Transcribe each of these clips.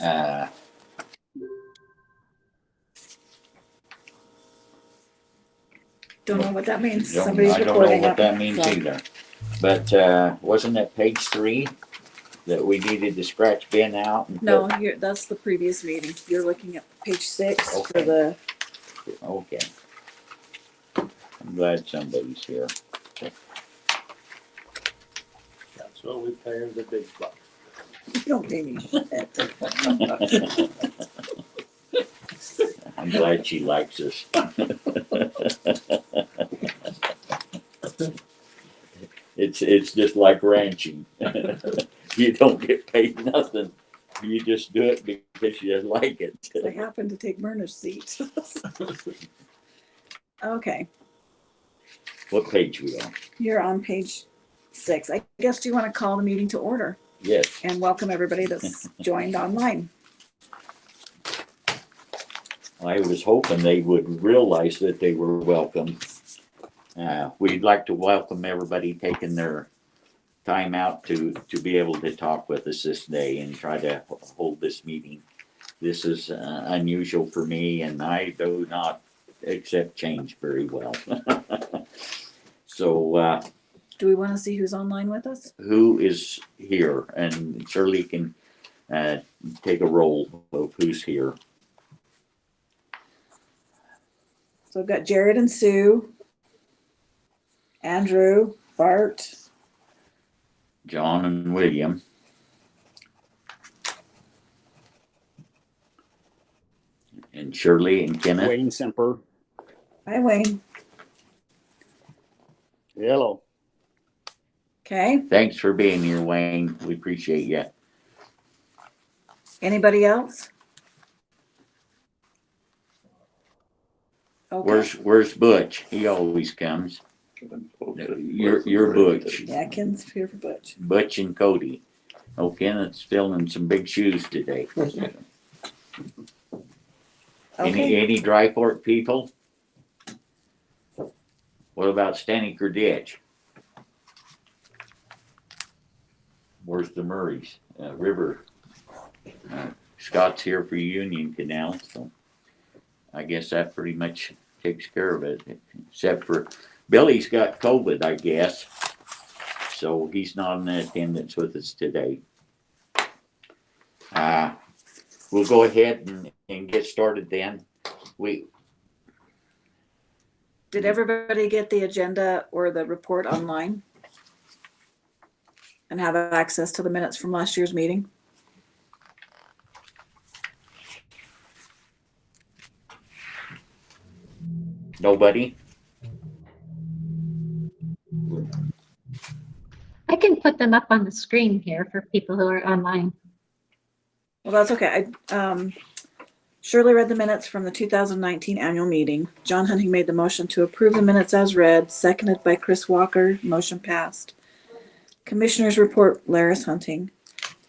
Uh, Don't know what that means. I Somebody's don't know recording what it. that means so. either. But wasn't it page 3 that we needed to scratch bin out? And No, that's the previous meeting. You're looking at page 6 for Okay. the. Okay. I'm glad somebody's here. That's what we pay her the big bucks. You don't pay me shit. I'm glad she likes us. It's just like ranching. You don't get paid nothing. You just do it because you like it. I happen to take Myrna's seat. Okay, What page we on? you're on page 6. I guess do you want to call the meeting to order Yes. and welcome everybody that's joined online? I was hoping they would realize that they were welcome. We'd like to welcome everybody taking their time out to be able to talk with us this day and try to hold this meeting. This is unusual for me, and I do not accept change very well. So Do we want to see who's online with us? who is here? And Shirley can take a roll of who's here. So I've got Jared and Sue, Andrew, Bart, John and William. And Shirley and Kenneth. Wayne Semper. hi Wayne. Hello. Okay, Thanks for being here, Wayne. We appreciate you. anybody else? Okay. Where's Butch? He always comes. You're Butch. Yeah, Ken's here for Butch. Butch and Cody. Oh, Kenneth's filling some big shoes today. Okay. Any Dry Fork people? What about Staniker Ditch? Where's the Murrays? River. Scott's here for Union Canal, so I guess that pretty much takes care of it. Except for Billy's got COVID, I guess. So he's not in attendance with us today. We'll go ahead and get started then. Did everybody get the agenda or the report online? And have access to the minutes from last year's meeting? Nobody? I can put them up on the screen here for people who are online. Well, that's okay. Shirley read the minutes from the 2019 annual meeting. John Hunting made the motion to approve the minutes as read, seconded by Chris Walker. Motion passed. Commissioners report Laris Hunting.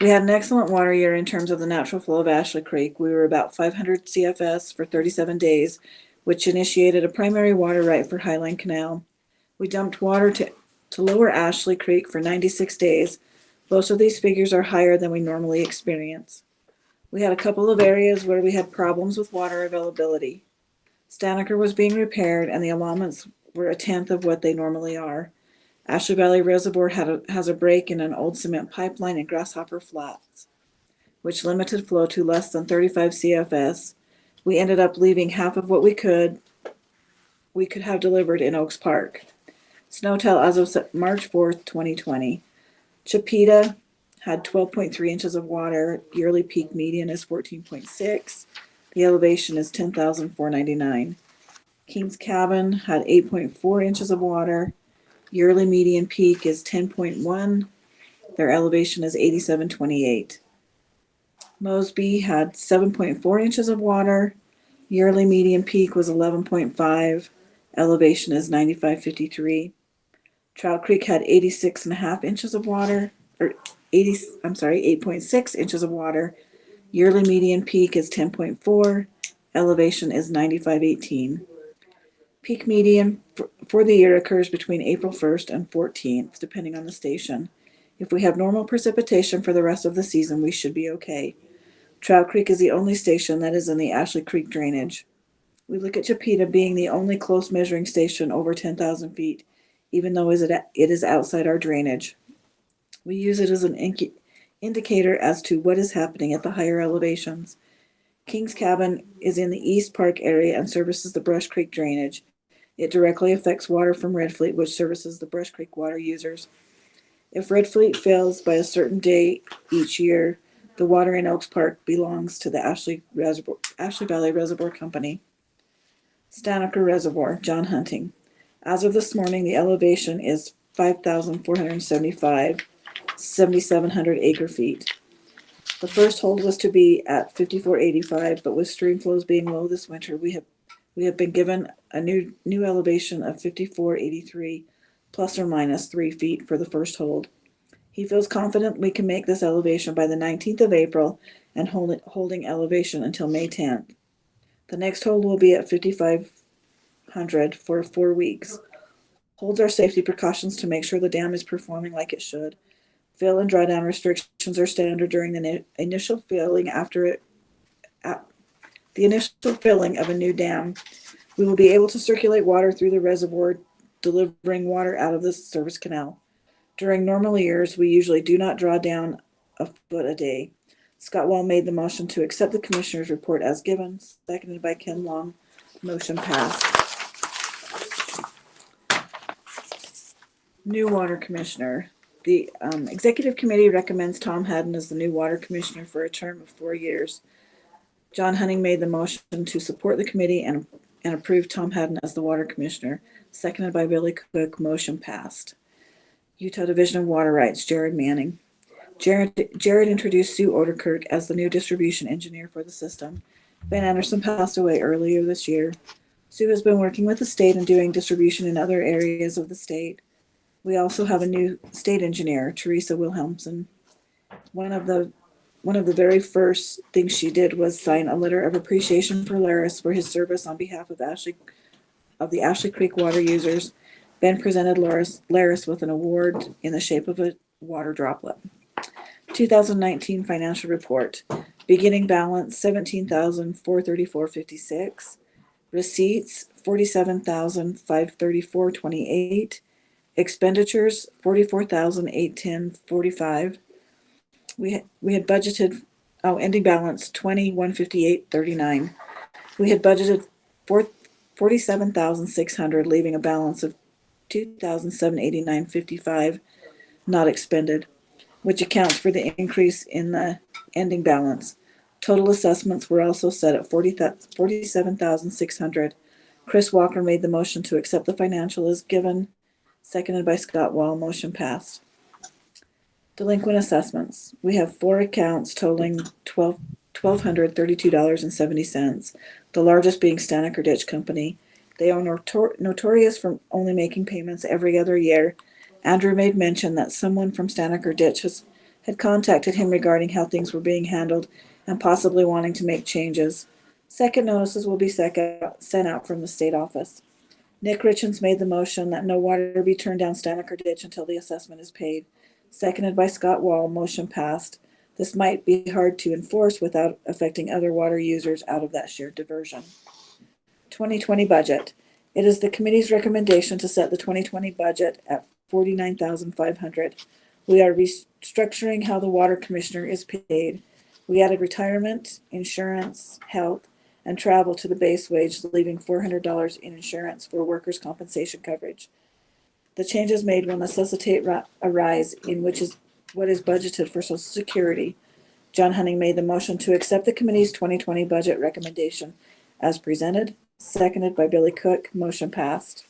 We had an excellent water year in terms of the natural flow of Ashley Creek. We were about 500 CFS for 37 days, which initiated a primary water right for Highline Canal. We dumped water to lower Ashley Creek for 96 days. Most of these figures are higher than we normally experience. We had a couple of areas where we had problems with water availability. Staniker was being repaired and the allotments were 1/10 of what they normally are. Ashley Valley Reservoir has a break in an old cement pipeline in Grasshopper Flats, which limited flow to less than 35 CFS. We ended up leaving half of what we could have delivered in Oaks Park. Snowtell as of March 4th, 2020. Chipeta had 12.3 inches of water. Yearly peak median is 14.6. The elevation is 10,499. King's Cabin had 8.4 inches of water. Yearly median peak is 10.1. Their elevation is 8728. Mosby had 7.4 inches of water. Yearly median peak was 11.5. Elevation is 9553. Trout Creek had 86.5 inches of water, or 8.6 inches of water. Yearly median peak is 10.4. Elevation is 9518. Peak median for the year occurs between April 1st and 14th, depending on the station. If we have normal precipitation for the rest of the season, we should be okay. Trout Creek is the only station that is in the Ashley Creek drainage. We look at Chipeta being the only close measuring station over 10,000 feet, even though it is outside our drainage. We use it as an indicator as to what is happening at the higher elevations. King's Cabin is in the East Park area and services the Brush Creek drainage. It directly affects water from Red Fleet, which services the Brush Creek water users. If Red Fleet fails by a certain day each year, the water in Oaks Park belongs to the Ashley Valley Reservoir Company. Stanaker Reservoir, John Hunting. As of this morning, the elevation is 5,475, 7,700 acre feet. The first hold was to be at 5485, but with stream flows being low this winter, we have been given a new elevation of 5483, plus or minus 3 feet for the first hold. He feels confident we can make this elevation by the 19th of April and holding elevation until May 10th. The next hold will be at 5,500 for 4 weeks. Holds are safety precautions to make sure the dam is performing like it should. Fill and drawdown restrictions are standard during the initial filling the initial filling of a new dam. We will be able to circulate water through the reservoir, delivering water out of the service canal. During normal years, we usually do not draw down a foot a day. Scott Wall made the motion to accept the commissioner's report as given, seconded by Ken Long. Motion passed. New water commissioner. The executive committee recommends Tom Haddon as the new water commissioner for a term of 4 years. John Hunting made the motion to support the committee and approve Tom Haddon as the water commissioner, seconded by Billy Cook. Motion passed. Utah Division of Water Rights, Jared Manning. Jared introduced Sue Oderkirk as the new distribution engineer for the system. Ben Anderson passed away earlier this year. Sue has been working with the state and doing distribution in other areas of the state. We also have a new state engineer, Teresa Wilhelmsen. One of the very first things she did was sign a letter of appreciation for Laris for his service on behalf of the Ashley Creek water users. Ben presented Laris with an award in the shape of a water droplet. 2019 financial report. Beginning balance $17,434.56. Receipts $47,534.28. Expenditures $44,810.45. We had budgeted ending balance $21,158.39. We had budgeted $47,600, leaving a balance of $2,789.55 not expended, which accounts for the increase in the ending balance. Total assessments were also set at $47,600. Chris Walker made the motion to accept the financial as given, seconded by Scott Wall. Motion passed. Delinquent assessments. We have 4 accounts totaling $1,232.70, the largest being Stanaker Ditch Company. They are notorious for only making payments every other year. Andrew made mention that someone from Stanaker Ditch had contacted him regarding how things were being handled and possibly wanting to make changes. Second notices will be sent out from the state office. Nick Richens made the motion that no water be turned down Stanaker Ditch until the assessment is paid, seconded by Scott Wall. Motion passed. This might be hard to enforce without affecting other water users out of that shared diversion. 2020 budget. It is the committee's recommendation to set the 2020 budget at $49,500. We are restructuring how the water commissioner is paid. We added retirement, insurance, health, and travel to the base wage, leaving $400 in insurance for workers' compensation coverage. The changes made will necessitate a rise in what is budgeted for Social Security. John Hunting made the motion to accept the committee's 2020 budget recommendation as presented, seconded by Billy Cook. Motion passed.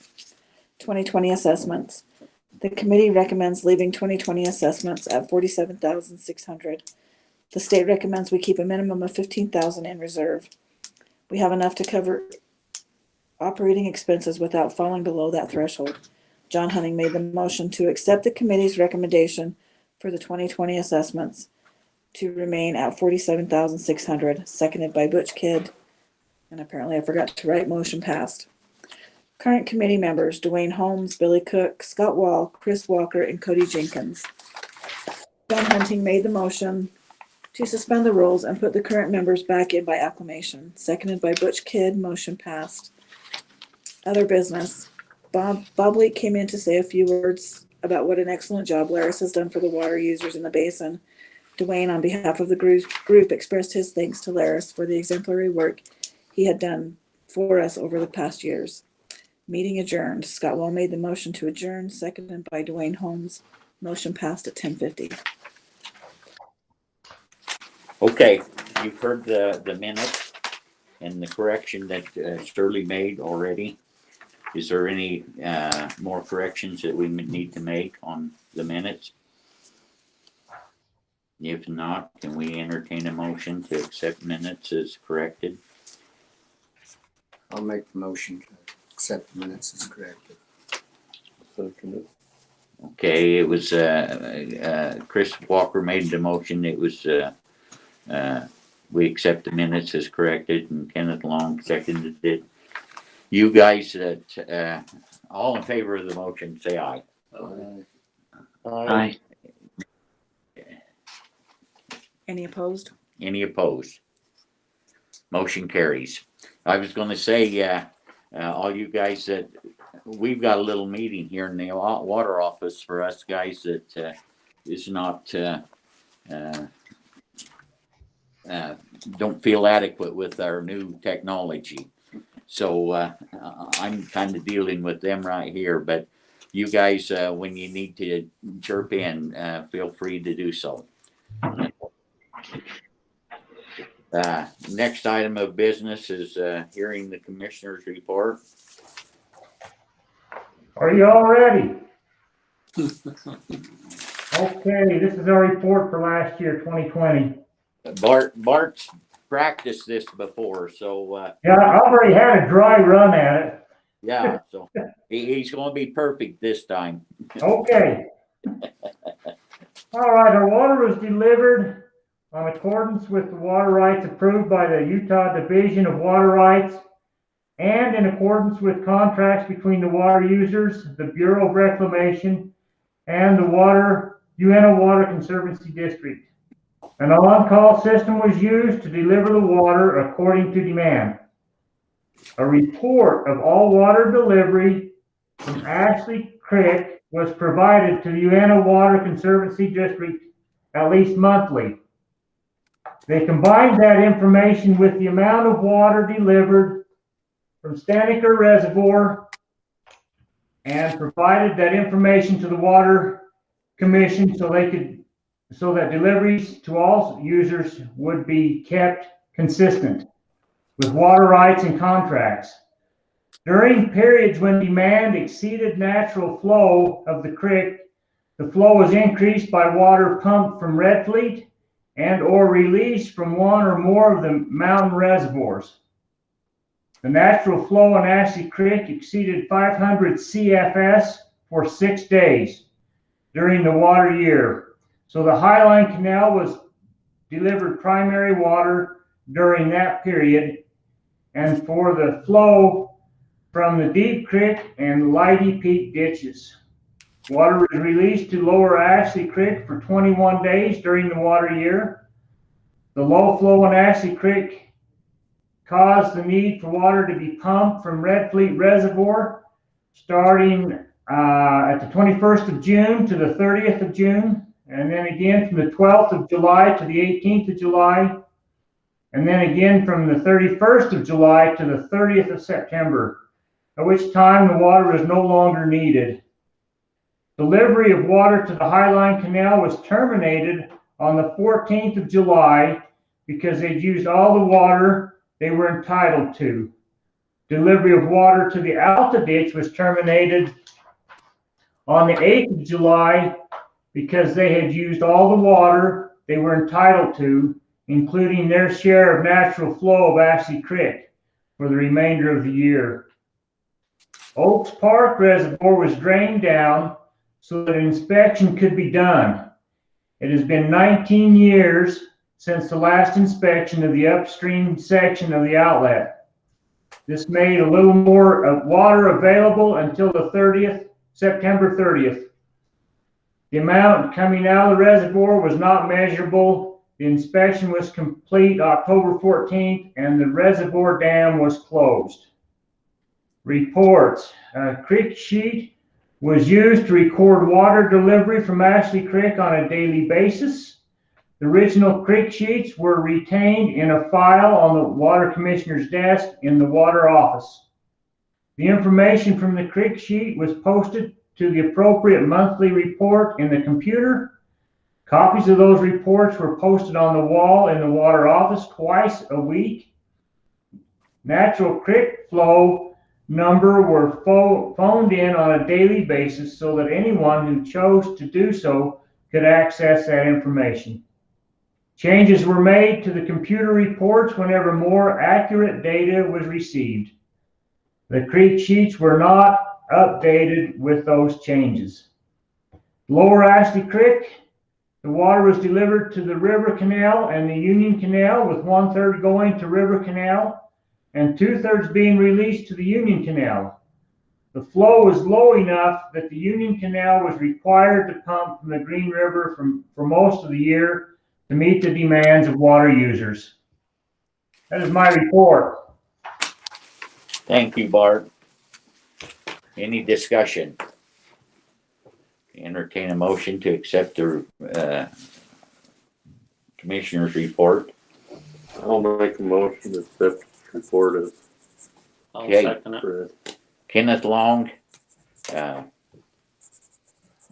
2020 assessments. The committee recommends leaving 2020 assessments at $47,600. The state recommends we keep a minimum of $15,000 in reserve. We have enough to cover operating expenses without falling below that threshold. John Hunting made the motion to accept the committee's recommendation for the 2020 assessments to remain at $47,600, seconded by Butch Kidd. And apparently I forgot to write motion passed. Current committee members: Dwayne Holmes, Billy Cook, Scott Wall, Chris Walker, and Cody Jenkins. John Hunting made the motion to suspend the rules and put the current members back in by acclamation. Seconded by Butch Kidd. Motion passed. Other business. Bob Leake came in to say a few words about what an excellent job Laris has done for the water users in the basin. Dwayne, on behalf of the group, expressed his thanks to Laris for the exemplary work he had done for us over the past years. Meeting adjourned. Scott Wall made the motion to adjourn, seconded by Dwayne Holmes. Motion passed at 10:50. Okay, you've heard the minutes and the correction that Shirley made already. Is there any more corrections that we need to make on the minutes? If not, can we entertain a motion to accept minutes as corrected? I'll make the motion to accept the minutes as corrected. Okay, it was Chris Walker made the motion. It was we accept the minutes as corrected, and Kenneth Long seconded it. You guys that all in favor of the motion, say aye. Aye. Any opposed? Any opposed? Motion carries. I was going to say, all you guys that we've got a little meeting here in the water office for us guys that is not don't feel adequate with our new technology. So I'm kind of dealing with them right here. But you guys, when you need to chirp in, feel free to do so. Next item of business is hearing the commissioner's report. Are you all ready? Okay, this is our report for last year, 2020. Bart's practiced this before, so Yeah, I've already had a dry run at it. yeah, so he's going to be perfect this time. Okay. All right, our water was delivered in accordance with the water rights approved by the Utah Division of Water Rights and in accordance with contracts between the water users, the Bureau of Reclamation, and the UNO Water Conservancy District. An on-call system was used to deliver the water according to demand. A report of all water delivery from Ashley Creek was provided to the UNO Water Conservancy District at least monthly. They combined that information with the amount of water delivered from Staniker Reservoir and provided that information to the Water Commission so that deliveries to all users would be kept consistent with water rights and contracts. During periods when demand exceeded natural flow of the creek, the flow was increased by water pumped from Red Fleet and or released from one or more of the mountain reservoirs. The natural flow in Ashley Creek exceeded 500 CFS for 6 days during the water year. So the Highline Canal was delivered primary water during that period, and for the flow from the Deep Creek and Leidy Peak ditches. Water was released to Lower Ashley Creek for 21 days during the water year. The low flow in Ashley Creek caused the need for water to be pumped from Red Fleet Reservoir starting at the 21st of June to the 30th of June, and then again from the 12th of July to the 18th of July, and then again from the 31st of July to the 30th of September, at which time the water was no longer needed. Delivery of water to the Highline Canal was terminated on the 14th of July because they'd used all the water they were entitled to. Delivery of water to the Alta Ditch was terminated on the 8th of July because they had used all the water they were entitled to, including their share of natural flow of Ashley Creek for the remainder of the year. Oaks Park Reservoir was drained down so that an inspection could be done. It has been 19 years since the last inspection of the upstream section of the outlet. This made a little more water available until the 30th, September 30th. The amount coming out of the reservoir was not measurable The inspection was complete October 14th and the reservoir dam was closed. Reports. Creek sheet was used to record water delivery from Ashley Creek on a daily basis. The original creek sheets were retained in a file on the water commissioner's desk in the water office. The information from the creek sheet was posted to the appropriate monthly report in the computer. Copies of those reports were posted on the wall in the water office twice a week. Natural creek flow number were phoned in on a daily basis so that anyone who chose to do so could access that information. Changes were made to the computer reports whenever more accurate data was received. The creek sheets were not updated with those changes. Lower Ashley Creek, the water was delivered to the River Canal and the Union Canal, with 1/3 going to River Canal and 2/3 being released to the Union Canal. The flow was low enough that the Union Canal was required to pump from the Green River for most of the year to meet the demands of water users. That is my report. Thank you, Bart. Any discussion? Entertain a motion to accept the commissioner's report. I'll make a motion to accept the report of I'll Okay. second it. Chris. Kenneth Long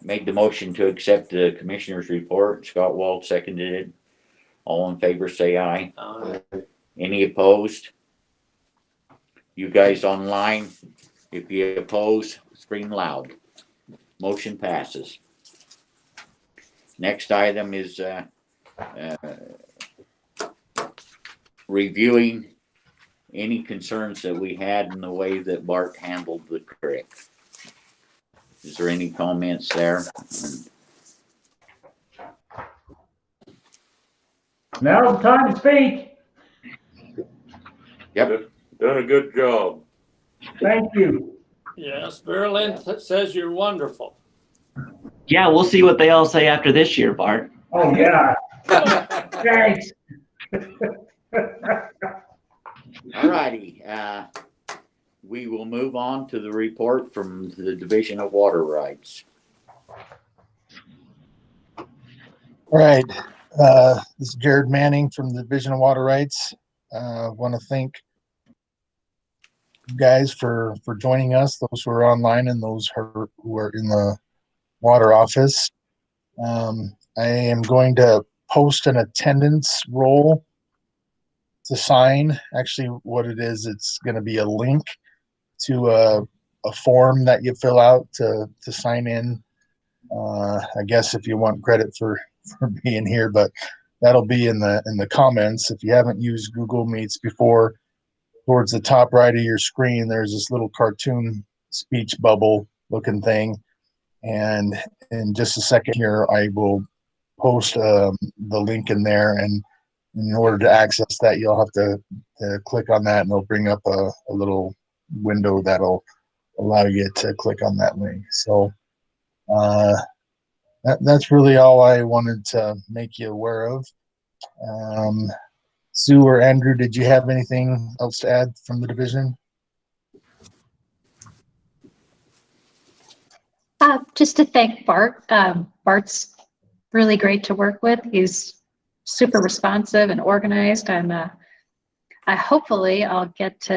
made the motion to accept the commissioner's report. Scott Wald seconded it. All in favor, say aye. Any opposed? You guys online, if you oppose, scream loud. Motion passes. Next item is reviewing any concerns that we had in the way that Bart handled the creek. Is there any comments there? Now's the time to speak. Yep. Done a good job. Thank you. Yes, Berlin says you're wonderful. Yeah, we'll see what they all say after this year, Bart. Oh, yeah. Thanks. All righty, we will move on to the report from the Division of Water Rights. All right, this is Jared Manning from the Division of Water Rights. Want to thank you guys for joining us, those who are online and those who are in the water office. I am going to post an attendance roll to sign. Actually, what it is, it's going to be a link to a form that you fill out to sign in. I guess if you want credit for being here, but that'll be in the comments. If you haven't used Google Meets before, towards the top right of your screen, there's this little cartoon speech bubble looking thing. And in just a second here, I will post the link in there. And in order to access that, you'll have to click on that, and it'll bring up a little window that'll allow you to click on that link. So that's really all I wanted to make you aware of. Sue or Andrew, did you have anything else to add from the division? Just to thank Bart. Bart's really great to work with. He's super responsive and organized, and hopefully I'll get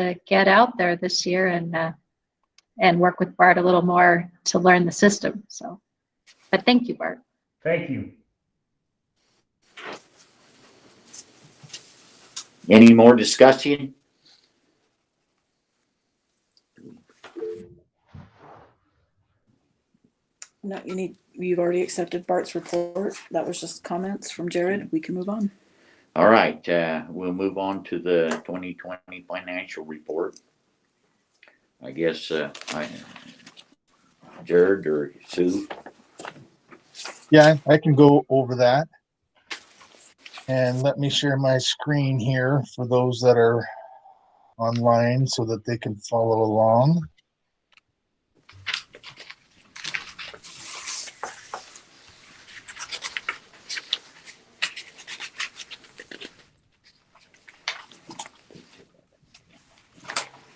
out there this year and work with Bart a little more to learn the system. So, but thank you, Bart. Thank you. Any more discussion? No, you've already accepted Bart's report. That was just comments from Jared. We can move on. All right, we'll move on to the 2020 financial report. I guess Jared or Sue. Yeah, I can go over that. And let me share my screen here for those that are online so that they can follow along.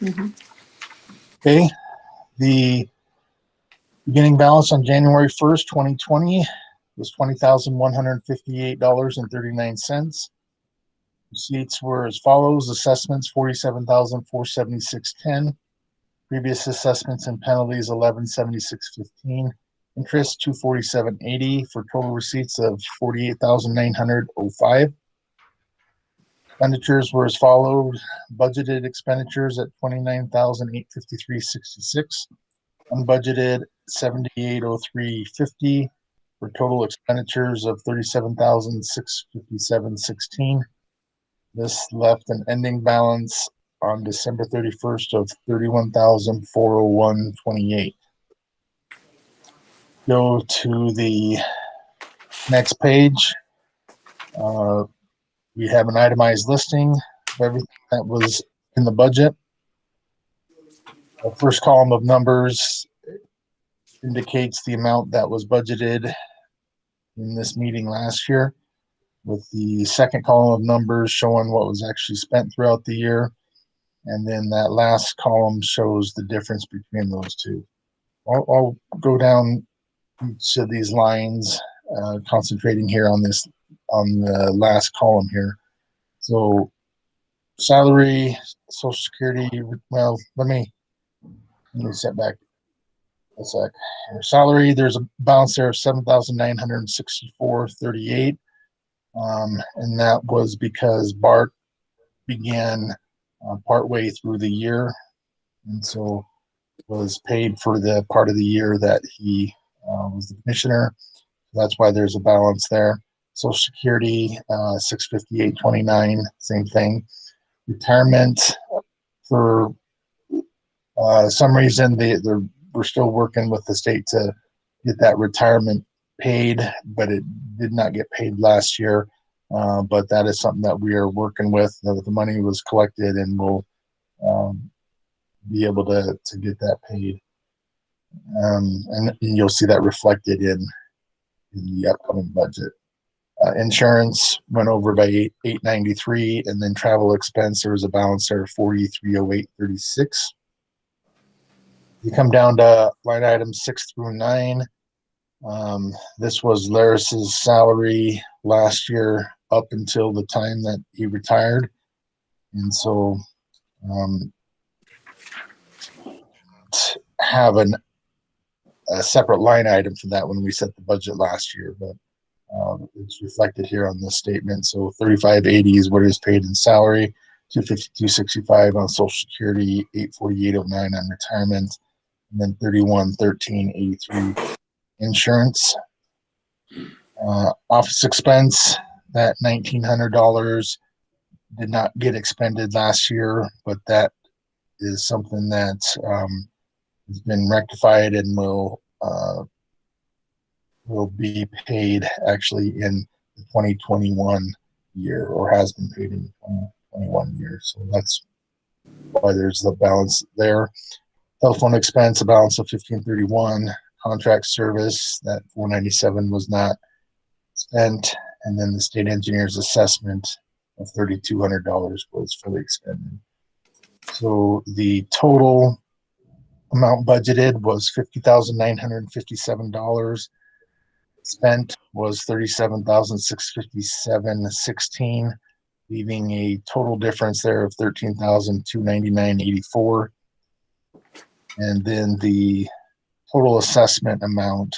Okay, the beginning balance on January 1st, 2020 was $20,158.39. Receipts were as follows: assessments, $47,476.10. Previous assessments and penalties, $1176.15. Interest, $247.80 for total receipts of $48,900.05. Expenditures were as followed: budgeted expenditures at $29,853.66. Unbudgeted $78,03.50 for total expenditures of $37,657.16. This left an ending balance on December 31st of $31,401.28. Go to the next page. We have an itemized listing of everything that was in the budget. The first column of numbers indicates the amount that was budgeted in this meeting last year, with the second column of numbers showing what was actually spent throughout the year. And then that last column shows the difference between those two. I'll go down each of these lines, concentrating here on the last column here. So salary, Social Security, well, let me set back a sec. Salary, there's a balance there of $7,964.38. And that was because Bart began partway through the year, and so was paid for the part of the year that he was the commissioner. That's why there's a balance there. Social Security, $658.29, same thing. Retirement, for some reason we're still working with the state to get that retirement paid, but it did not get paid last year. But that is something that we are working with. The money was collected, and we'll be able to get that paid. And you'll see that reflected in the upcoming budget. Insurance went over by $893, and then travel expense, there was a balance there of $4308.36. You come down to line items 6 through 9. This was Laris's salary last year up until the time that he retired, and so have a separate line item for that when we set the budget last year, but it's reflected here on this statement. So $35.80 is what is paid in salary, $252.65 on Social Security, $848.09 on retirement, and then $3113.83 insurance. Office expense, that $1,900 did not get expended last year, but that is something that has been rectified and will be paid actually in the 2021 year, or has been paid in the 2021 year. So that's why there's the balance there. Telephone expense, a balance of $1,531. Contract service, that $497 was not spent, and then the state engineer's assessment of $3,200 was fully expended. So the total amount budgeted was $50,957. Spent was $37,657.16, leaving a total difference there of $13,299.84. And then the total assessment amount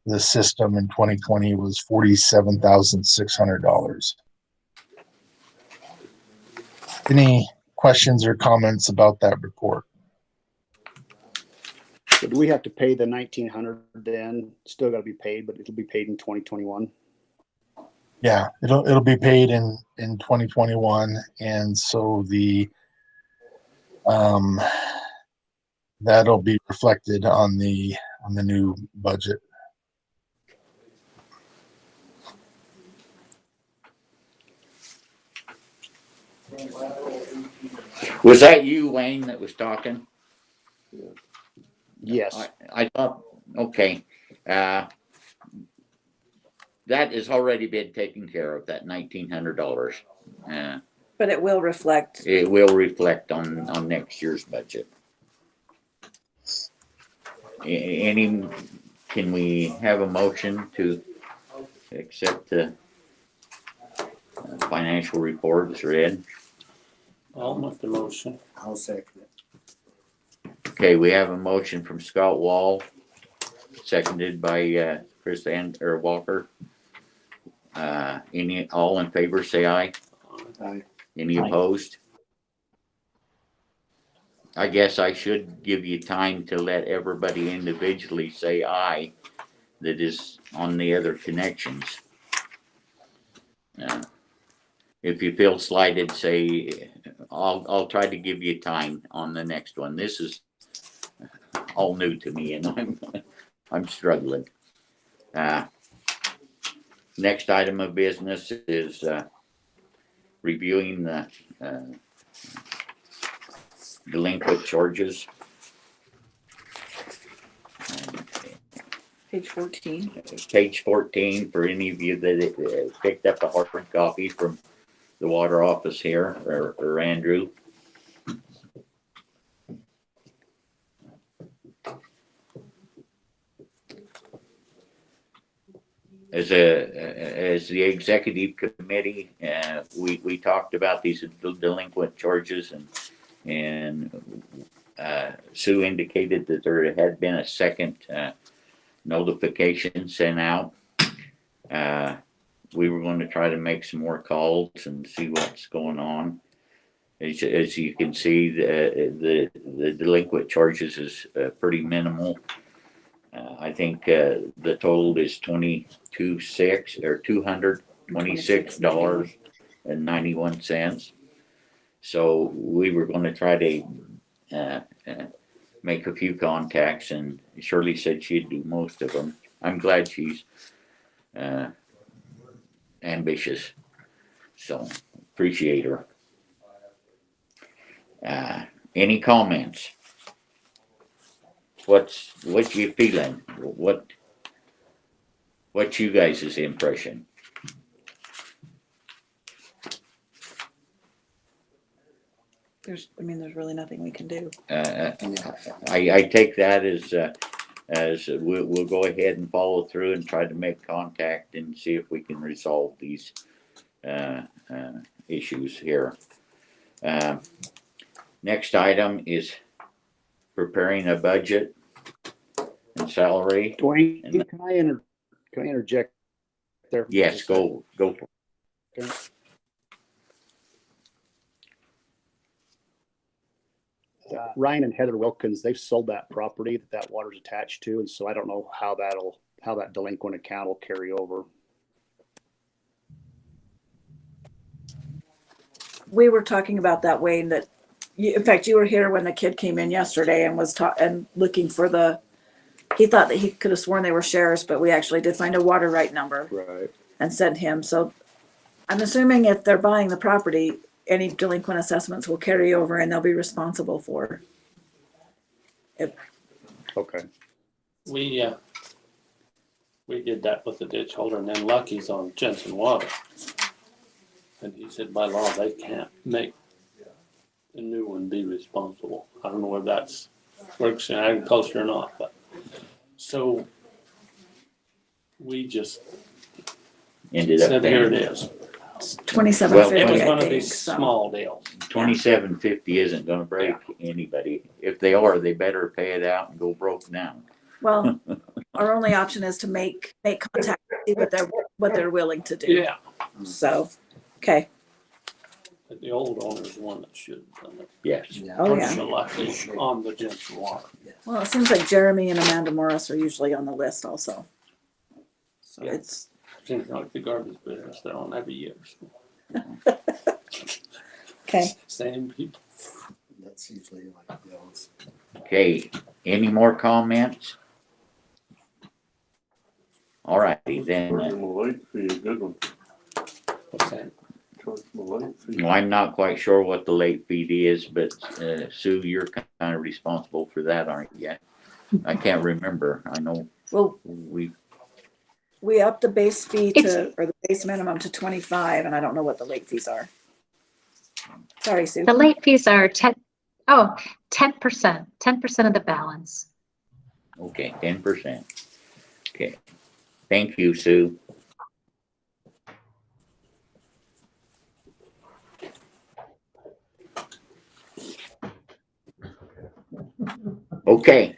for the system in 2020 was $47,600. Any questions or comments about that report? So do we have to pay the 1,900 then? Still got to be paid, but it'll be paid in 2021. Yeah, it'll be paid in 2021, and so the that'll be reflected on the new budget. Was that you, Wayne, that was talking? Yes. I thought, okay. That has already been taken care of, that $1,900. But it will reflect. It will reflect on next year's budget. Any, can we have a motion to accept the financial report as read? I'll make the motion. I'll second it. Okay, we have a motion from Scott Wall, seconded by Chris Walker. All in favor, say aye. Aye. Any opposed? I guess I should give you time to let everybody individually say aye that is on the other connections. If you feel slighted, say, I'll try to give you time on the next one. This is all new to me and I'm struggling. Next item of business is reviewing the delinquent charges. Page 14. Page 14 for any of you that picked up a hard copy from the water office here, or Andrew. As the executive committee, we talked about these delinquent charges, and Sue indicated that there had been a second notification sent out. We were going to try to make some more calls and see what's going on. As you can see, the delinquent charges is pretty minimal. I think the total is $226.91. So we were going to try to make a few contacts, and Shirley said she'd do most of them. I'm glad she's ambitious, so appreciate her. Any comments? What you feeling? What's you guys' impression? There's really nothing we can do. I take that as we'll go ahead and follow through and try to make contact and see if we can resolve these issues here. Next item is preparing a budget and salary. Dwayne, can I interject there? Yes, go for it. Okay. Ryan and Heather Wilkins, they've sold that property that water's attached to, and so I don't know how that delinquent account will carry over. We were talking about that, Wayne, that in fact, you were here when the kid came in yesterday and was looking for he thought that he could have sworn they were shares, but we actually did find a water right number Right. and sent him. So I'm assuming if they're buying the property, any delinquent assessments will carry over and they'll be responsible for. Okay. We did that with the ditch holder, and then Lucky's on Jensen Water. And he said by law, they can't make the new one be responsible. I don't know whether that's works in agriculture or not, but so we just Ended up said, here it paying is. $27.50. It was I one of think, these so. small deals. $27.50 isn't going to break anybody. If they are, they better pay it out and go broke now. Well, our only option is to make contact, see what they're willing to do. Yeah. So, okay. But the old owner's the one that should have done it. Yes. Oh, yeah. Partial Lucky on the Jensen Water. Well, it seems like Jeremy and Amanda Morris are usually on the list also. So Yeah. it's, Seems like the garbage business, they're on every year. okay. Same people. That's usually like it goes. Okay, any more comments? All righty, then. Charge them a late fee, a good one. What's that? Charge them a late fee. Well, I'm not quite sure what the late fee is, but Sue, you're kind of responsible for that, aren't you? I can't remember. I know Well, we upped the base fee or the base minimum to 25, and I don't know what the late fees are. Sorry, Sue. The late fees are 10% of the balance. Okay, 10%. Okay, thank you, Sue. Okay,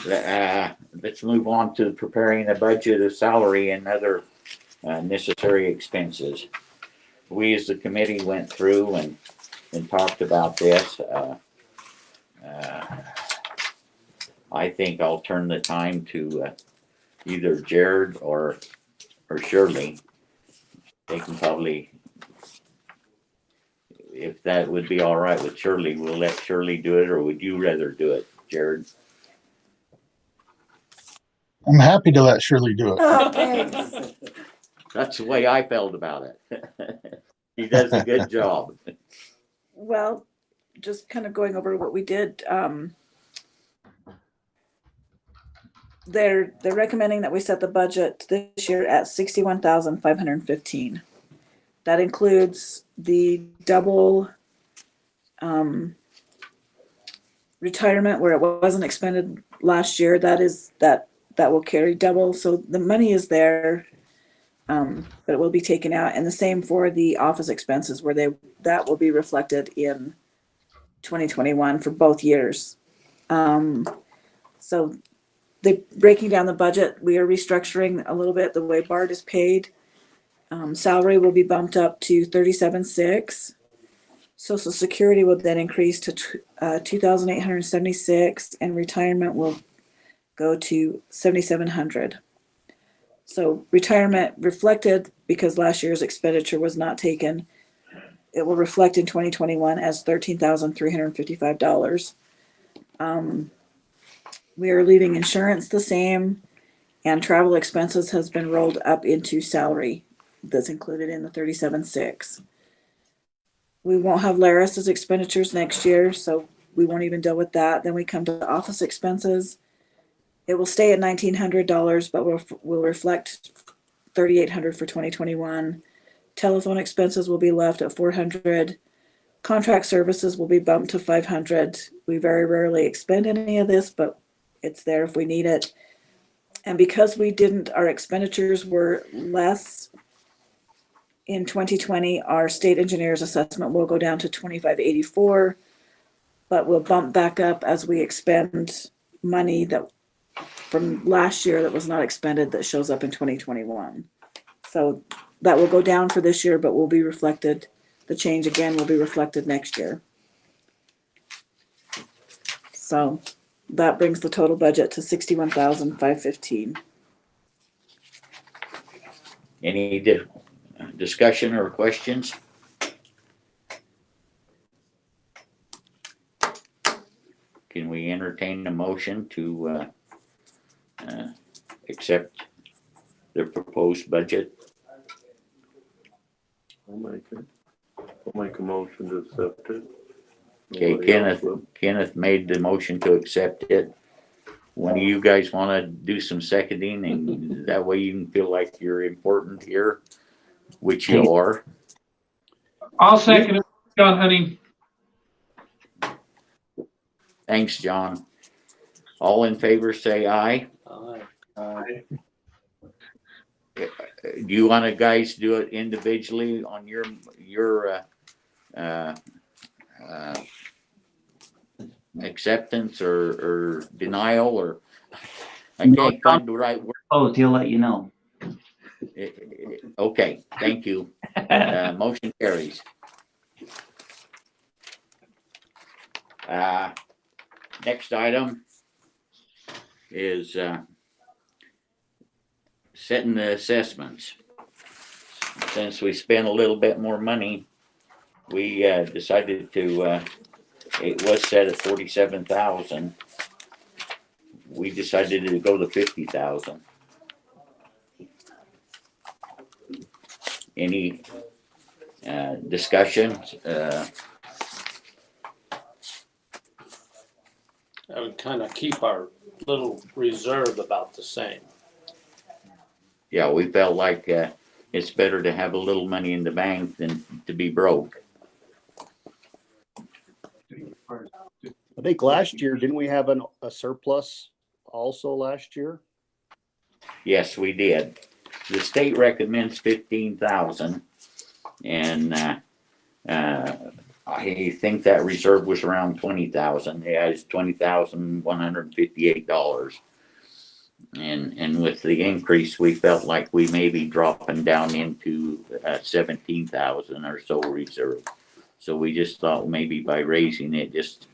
let's move on to preparing a budget of salary and other necessary expenses. We as the committee went through and talked about this. I think I'll turn the time to either Jared or Shirley. They can probably, if that would be all right with Shirley, we'll let Shirley do it, or would you rather do it, Jared? I'm happy to let Shirley do it. Oh, thanks. That's the way I felt about it. He does a good job. Well, just kind of going over what we did. They're recommending that we set the budget this year at 61,515. That includes the double retirement where it wasn't expended last year. That will carry double. So the money is there, but it will be taken out. And the same for the office expenses where that will be reflected in 2021 for both years. So breaking down the budget, we are restructuring a little bit the way Bart is paid. Salary will be bumped up to 37,600. Social Security will then increase to 2,876, and retirement will go to 7,700. So retirement reflected, because last year's expenditure was not taken, it will reflect in 2021 as $13,355. We are leaving insurance the same, and travel expenses has been rolled up into salary. That's included in the 37,600. We won't have Laris's expenditures next year, so we won't even deal with that. Then we come to office expenses. It will stay at $1,900, but will reflect $3,800 for 2021. Telephone expenses will be left at $400. Contract services will be bumped to $500. We very rarely expend any of this, but it's there if we need it. And because our expenditures were less in 2020, our state engineer's assessment will go down to $2,584, but we'll bump back up as we expend money that from last year that was not expended that shows up in 2021. So that will go down for this year, but will be reflected. The change again will be reflected next year. So that brings the total budget to 61,515. Any discussion or questions? Can we entertain a motion to accept the proposed budget? I'll make a motion to accept it. Okay, Nobody else will. Kenneth made the motion to accept it. When you guys want to do some seconding, and that way you can feel like you're important here, which you are. I'll second it, John Hunting. Thanks, John. All in favor, say aye. Aye. Do you want to guys do it individually on your acceptance or denial, or I can't find the right word. Oh, he'll let you know. Okay, thank you. Motion carries. Next item is setting the assessments. Since we spent a little bit more money, we decided to, it was set at 47,000. We decided to go to 50,000. Any discussion? I would kind of keep our little reserve about the same. Yeah, we felt like it's better to have a little money in the bank than to be broke. I think last year, didn't we have a surplus also last year? Yes, we did. The state recommends 15,000, and I think that reserve was around 20,000. It has $20,158. And with the increase, we felt like we may be dropping down into 17,000 or so reserve. So we just thought maybe by raising it just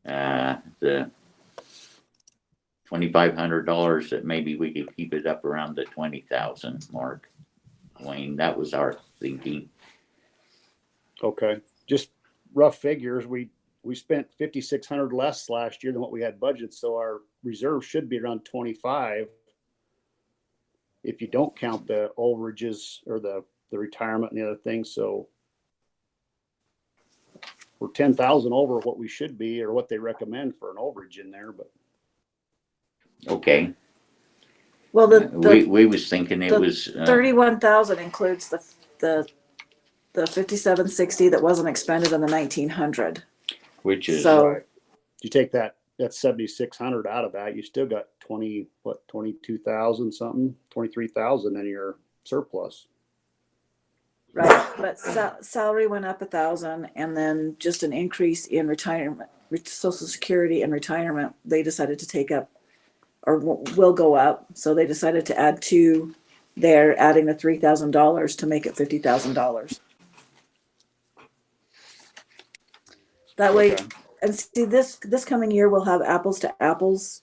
the $2,500, that maybe we could keep it up around the 20,000 mark. Wayne, that was our thinking. Okay, just rough figures. We spent 5,600 less last year than what we had budgeted, so our reserve should be around 25. If you don't count the overages or the retirement and the other things, so we're 10,000 over what we should be or what they recommend for an overage in there, but. Okay, Well, we was thinking it the was 31,000 includes the 5760 that wasn't expended in the 1900. which is So You take that 7,600 out of that, you still got 22,000 something, 23,000 in your surplus. right, but salary went up 1,000, and then just an increase in retirement, Social Security and retirement. They decided to take up, or will go up. So they decided to add two there, adding the $3,000 to make it $50,000. That way, Okay. and see, this coming year we'll have apples to apples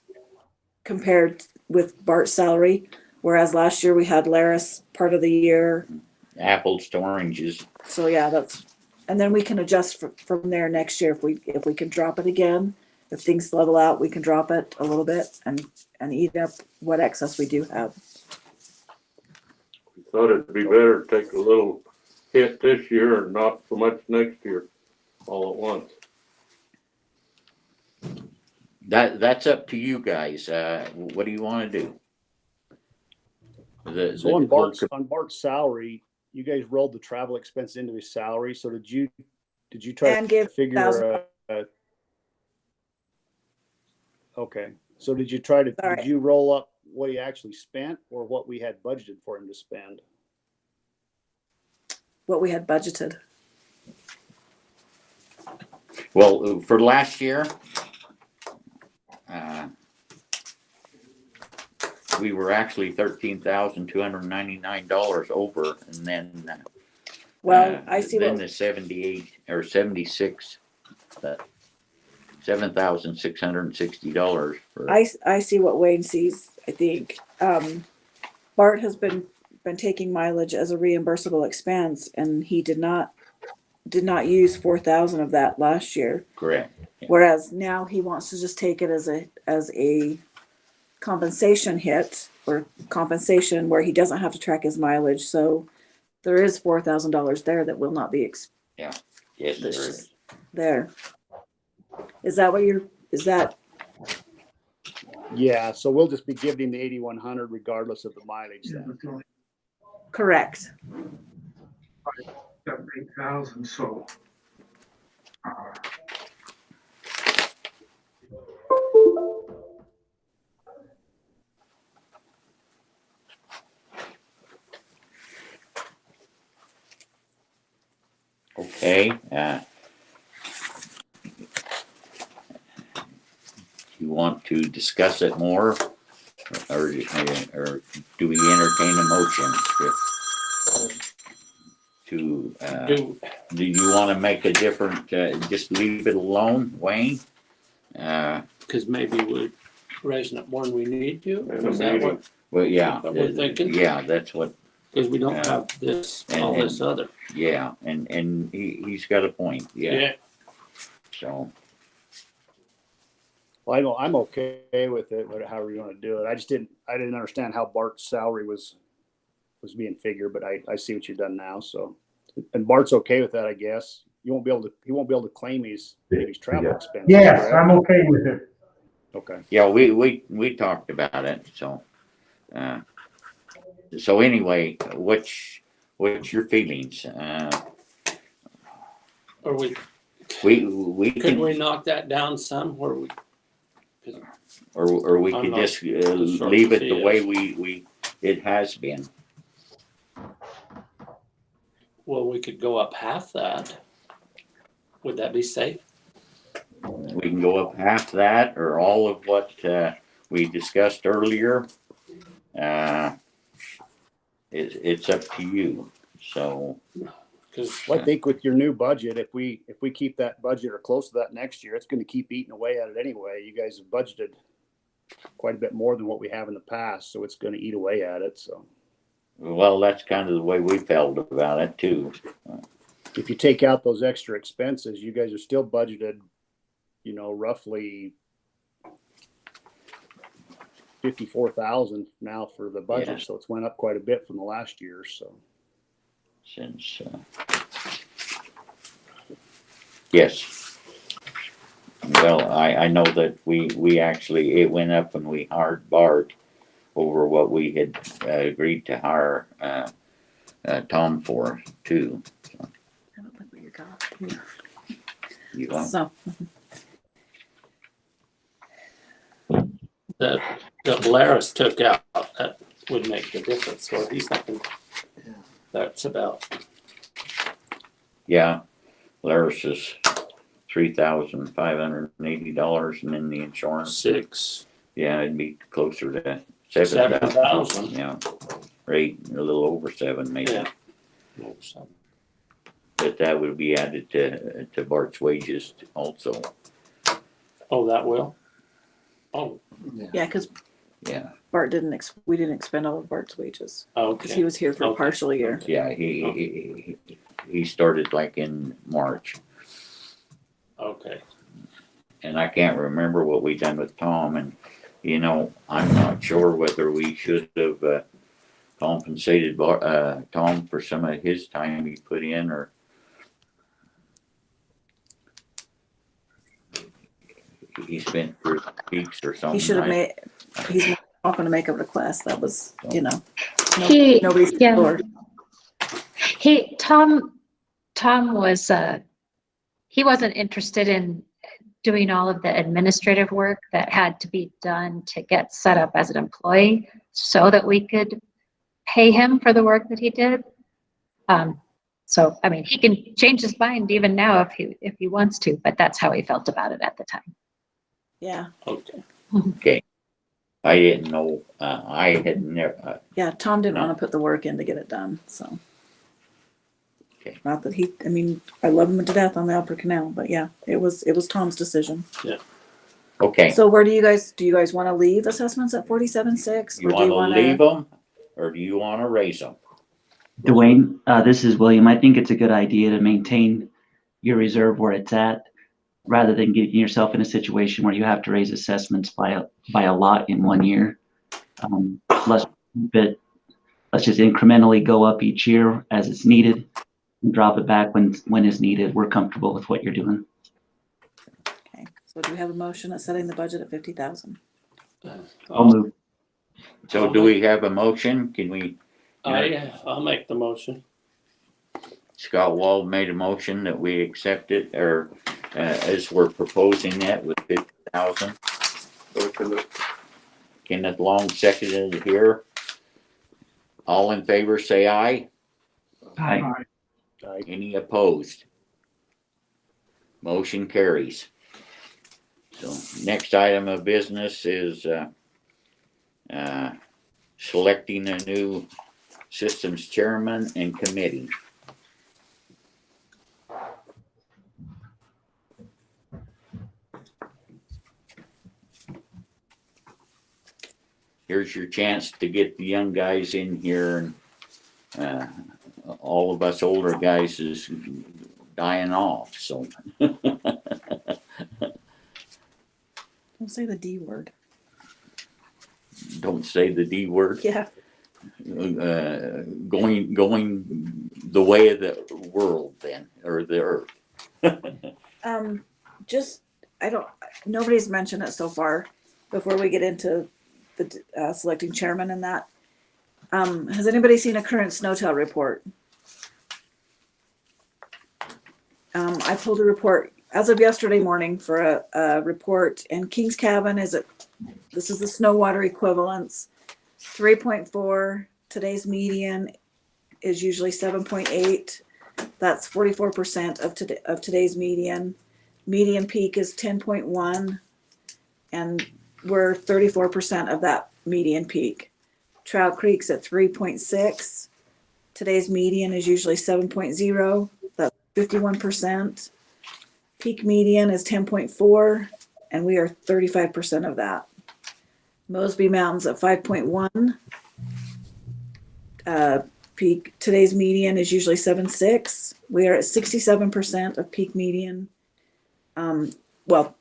compared with Bart's salary, whereas last year we had Laris part of the year. apples to oranges. So yeah, and then we can adjust from there next year if we can drop it again. If things level out, we can drop it a little bit and eat up what excess we do have. We thought it'd be better to take a little hit this year and not so much next year, all at once. That's up to you guys. What do you want to do? So on Bart's salary, you guys rolled the travel expense into his salary. So did you try And to give figure? Okay. So did you try to? All right. Did you roll up what he actually spent, or what we had budgeted for him to spend? What we had budgeted. Well, for last year, we were actually $13,299 over, and then Well, I see then what the 78 or 76, $7,660 for. I see what Wayne sees. I think Bart has been taking mileage as a reimbursable expense, and he did not use 4,000 of that last year. Correct. Whereas now he wants to just take it as a compensation hit, or compensation where he doesn't have to track his mileage. So there is $4,000 there that will not be Yes, there is. there. Is that what is that? Yeah. So we'll just be giving him the 8,100 regardless of the mileage then. Correct. 8,000, so. Okay. You want to discuss it more, or do we entertain a motion to do you want to make a different? Just leave it alone, Wayne? Because maybe we're raising it more than we need to. Is that what? Well, yeah, What we're thinking? yeah, that's what. Because we don't have this, all this other. Yeah, and he's got a point. Yeah. So. Well, I'm okay with it, however you want to do it. I didn't understand how Bart's salary was being figured, but I see what you've done now. So, and Bart's okay with that, I guess. He won't be able to claim his travel expenses. Yes, correct? I'm okay with it. Okay. Yeah, we talked about it. So, so anyway, what's your feelings? Are we We Could can, we knock that down some where we, or we I'm could not just sure leave if it he the way is. it has been. well, we could go up half that. Would that be safe? We can go up half that or all of what we discussed earlier. It's up to you. So, Cause Well, I think with your new budget, if we keep that budget or close to that next year, it's gonna keep eating away at it anyway. You guys have budgeted quite a bit more than what we have in the past, so it's gonna eat away at it, so. well, that's kind of the way we felt about it too. If you take out those extra expenses, you guys are still budgeted, roughly 54,000 now for the budget, Yeah. so it's went up quite a bit from the last year, so. Since, yes. Well, I know that we actually, it went up and we hired Bart over what we had agreed to hire Tom for too. I don't think we got here. You want, So, that Polaris took out, that would make the difference, so he's not gonna, that's about, yeah, Laris is $3,580 and then the insurance. 6. Yeah, it'd be closer to 7,000. 7,000. Yeah, or 8, a little over 7 maybe. Yeah. But that would be added to Bart's wages also. Oh, that will? Oh, yeah, because Yeah, Bart we didn't expend all of Bart's wages because he okay. was here for a Okay. partial year. yeah, he started like in March. Okay. And I can't remember what we done with Tom, and I'm not sure whether we should have compensated Tom for some of his time he put in, or he spent 3 weeks or something. He should have right? he's not going to make up the class. That was, He, nobody's yeah. Lord. Tom was, he wasn't interested in doing all of the administrative work that had to be done to get set up as an employee so that we could pay him for the work that he did. So, I mean, he can change his mind even now if he wants to, but that's how he felt about it at the time. Yeah. Okay. I didn't know. I had never. Yeah. Tom didn't No. want to put the work in to get it done. So, Okay. not that I love him to death on the Upper Canal, but yeah, it was Tom's decision. Okay. So do you guys want to leave assessments at 47.6? You want to leave them, or do you want to raise them? Dwayne, this is William. I think it's a good idea to maintain your reserve where it's at, rather than getting yourself in a situation where you have to raise assessments by a lot in 1 year. Let's just incrementally go up each year as it's needed, and drop it back when it's needed. We're comfortable with what you're doing. Okay. So do we have a motion at setting the budget at 50,000? I'll move. So do we have a motion? Can we? I'll make the motion. Scott Wald made a motion that we accept it, or as we're proposing it with 50,000. Kenneth Long seconded it here. All in favor, say aye. Aye. Any opposed? Motion carries. So next item of business is selecting a new systems chairman and committee. Here's your chance to get the young guys in here, and all of us older guys is dying off, so. Don't say the D word. Don't say the D word. Yeah. Going the way of the world then, or the earth. Nobody's mentioned it so far before we get into the selecting chairman and that. Has anybody seen a current SNOTEL report? I pulled a report as of yesterday morning for a report, and King's Cabin this is the snow water equivalents, 3.4. Today's median is usually 7.8. That's 44% of today's median. Median peak is 10.1, and we're 34% of that median peak. Trout Creek's at 3.6. Today's median is usually 7.0. That's 51%. Peak median is 10.4, and we are 35% of that. Mosby Mountain's at 5.1. Peak today's median is usually 7.6. We are at 67% of peak median.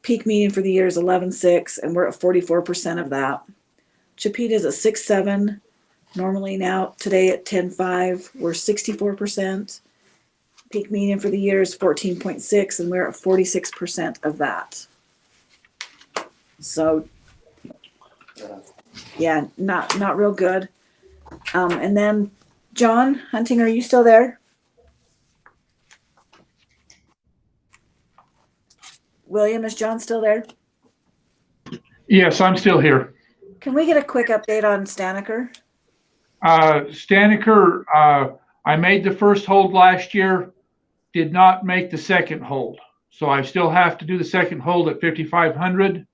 Peak median for the year is 11.6, and we're at 44% of that. Chipeta's at 6.7. Normally now today at 10.5, we're 64%. Peak median for the year is 14.6, and we're at 46% of that. So, yeah, not real good. And then, John Hunting, are you still there? William, is John still there? Yes, I'm still here. Can we get a quick update on Stanaker? Stanaker, I made the first hold last year, did not make the second hold. So I still have to do the second hold at 5,500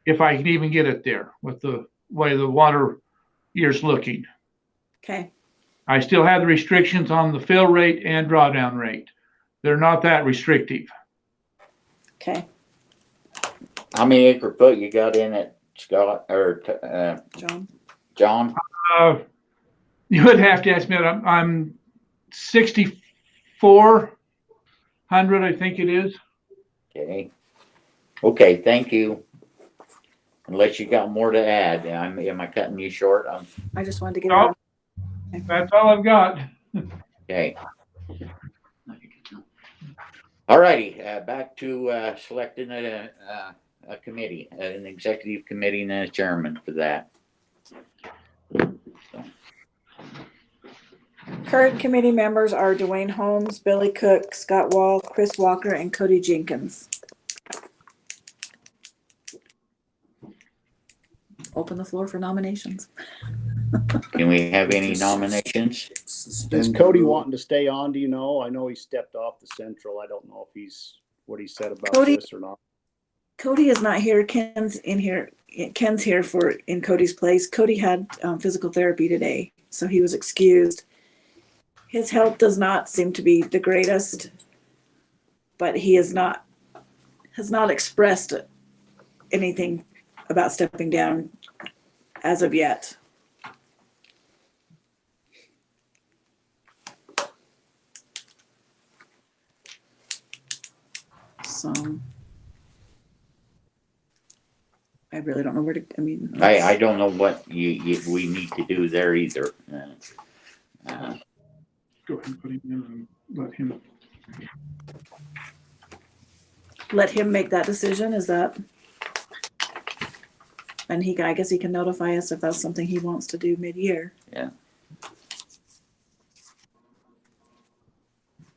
if I can even get it there with the way the water year's looking. Okay. I still have the restrictions on the fill rate and drawdown rate. They're not that restrictive. Okay. How many acre foot you got in it, Scott, or, John. John? You would have to ask me, I'm 6,400, I think it is. Okay, thank you. Unless you got more to add, am I cutting you short? I just wanted to get No. it. That's all I've got. Okay. All righty, back to selecting a committee, an executive committee and a chairman for that. Current committee members are Dwayne Holmes, Billy Cook, Scott Wall, Chris Walker, and Cody Jenkins. Open the floor for nominations. Can we have any nominations? Is Cody wanting to stay on? Do you know? I know he stepped off the Central. I don't know if what he said about Cody- this or not. Cody is not here. Ken's in here. Ken's here in Cody's place. Cody had physical therapy today, so he was excused. His health does not seem to be the greatest, but he has not expressed anything about stepping down as of yet. So I really don't know where to. I mean, I don't know what we need to do there either. Go ahead and put him in and let him make that decision. Is that? And I guess he can notify us if that's something he wants to do mid-year. Yeah.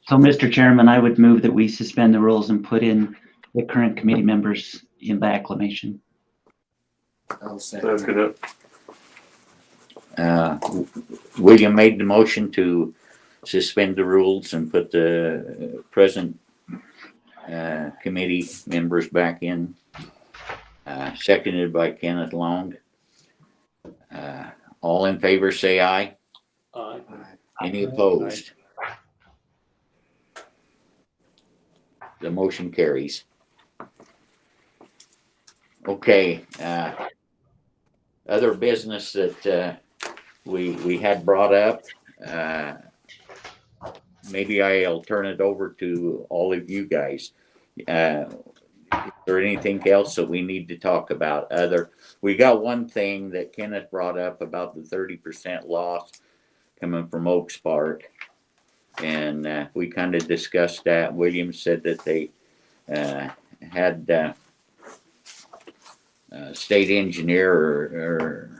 So, Mr. Chairman, I would move that we suspend the rules and put in the current committee members in by acclamation. Second it. William made the motion to suspend the rules and put the present committee members back in. Seconded by Kenneth Long. All in favor, say aye. Aye. Any opposed? The motion carries. Okay, other business that we had brought up, maybe I'll turn it over to all of you guys. Is there anything else that we need to talk about? We got one thing that Kenneth brought up about the 30% loss coming from Oaks Park. And we kind of discussed that. William said that they had state engineer or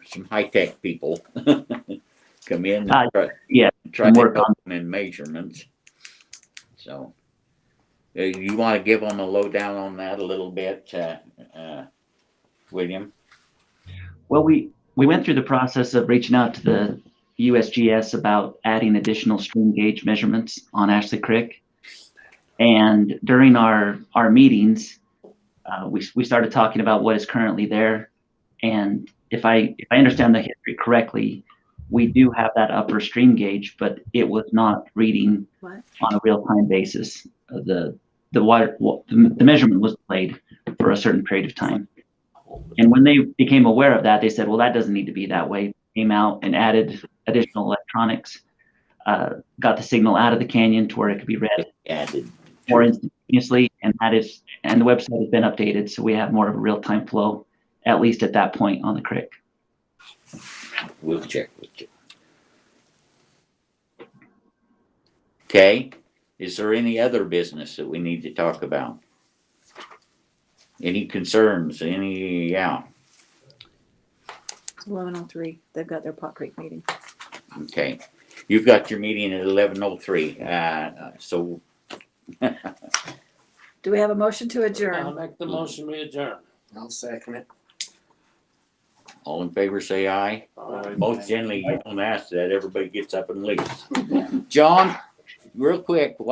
some high-tech people come in and try Yeah, to work help on- them in measurements. So You wanna give them a lowdown on that a little bit, William? Well, we went through the process of reaching out to the USGS about adding additional stream gauge measurements on Ashley Creek. And during our meetings, we started talking about what is currently there. And if I understand the history correctly, we do have that upper stream gauge, but it was not reading What? on a real-time basis. The measurement was delayed for a certain period of time. And when they became aware of that, they said, well, that doesn't need to be that way. Came out and added additional electronics, got the signal out of the canyon to where it could be read Added. more instantaneously, and the website has been updated, so we have more of a real-time flow, at least at that point on the creek. We'll check with you. Okay, is there any other business that we need to talk about? Any concerns, yeah, It's 11:03. They've got their Pot Creek meeting. okay. You've got your meeting at 11:03, so Do we have a motion to I'll adjourn? make the motion, we adjourn. I'll second it. all in favor, say aye. Most generally, you don't ask that, everybody gets up and leaves. John, real quick, while